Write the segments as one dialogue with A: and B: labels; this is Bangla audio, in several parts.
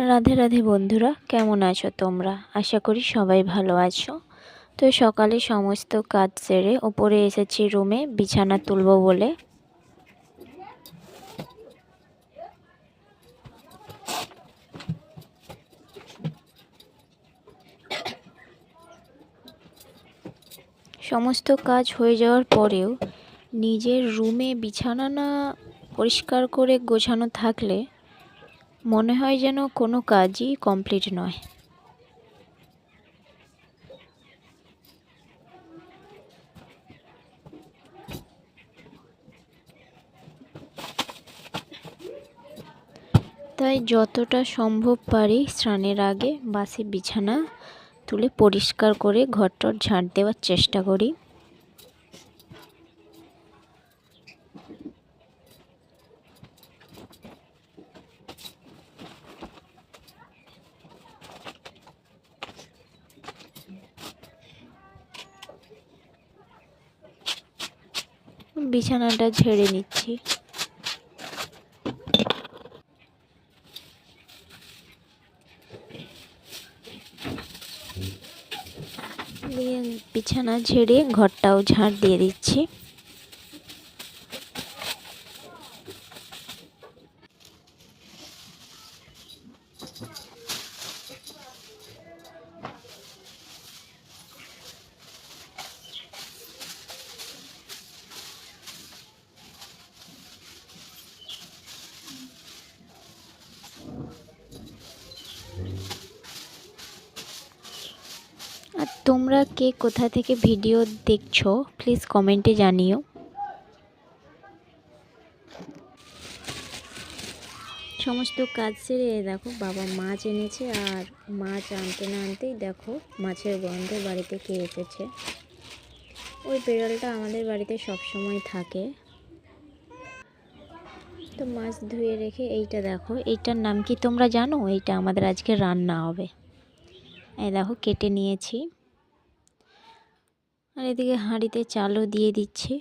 A: রাধে রাধে বন্ধুরা, কেমন আছো তোমরা? আশা করি সবাই ভালো আছো। তো সকালে সমস্ত কাজ সেরে ওপরে এসেছি রুমে বিছানা তুলবো বলে। সমস্ত কাজ হয়ে যাওয়ার পরেও নিজের রুমে বিছানা না পরিষ্কার করে গোছানো থাকলে মনে হয় যেন কোনো কাজই কমপ্লিট নয়। তাই যতটা সম্ভব পারি স্নানের আগে বাসি বিছানা তুলে পরিষ্কার করে ঘরটর ঝাড় দেওয়ার চেষ্টা করি। বিছানাটা ঝেড়ে নিচ্ছি। বিছানা ঝেড়ে ঘরটাও ঝাড় দিয়ে দিচ্ছি। আর তোমরা কে কোথা থেকে ভিডিও দেখছো প্লিজ কমেন্টে জানিও। সমস্ত কাজ সেরে দেখো বাবা মাছ এনেছে, আর মাছ আনতে না আনতেই দেখো মাছের গন্ধে বাড়িতে কে এসেছে। ওই বিড়ালটা আমাদের বাড়িতে সব সময় থাকে। তো মাছ ধুয়ে রেখে এইটা দেখো, এইটার নাম কি তোমরা জানো? এইটা আমাদের আজকে রান্না হবে। এই দেখো কেটে নিয়েছি, আর এদিকে হাঁড়িতে চালও দিয়ে দিচ্ছি।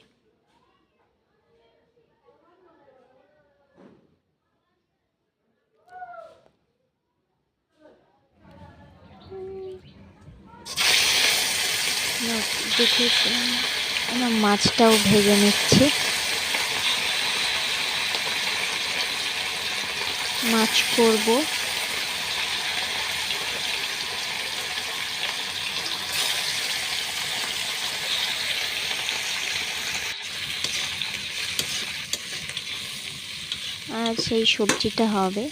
A: মাছটাও ভেজে নিচ্ছি। মাছ করব। আর সেই সবজিটা হবে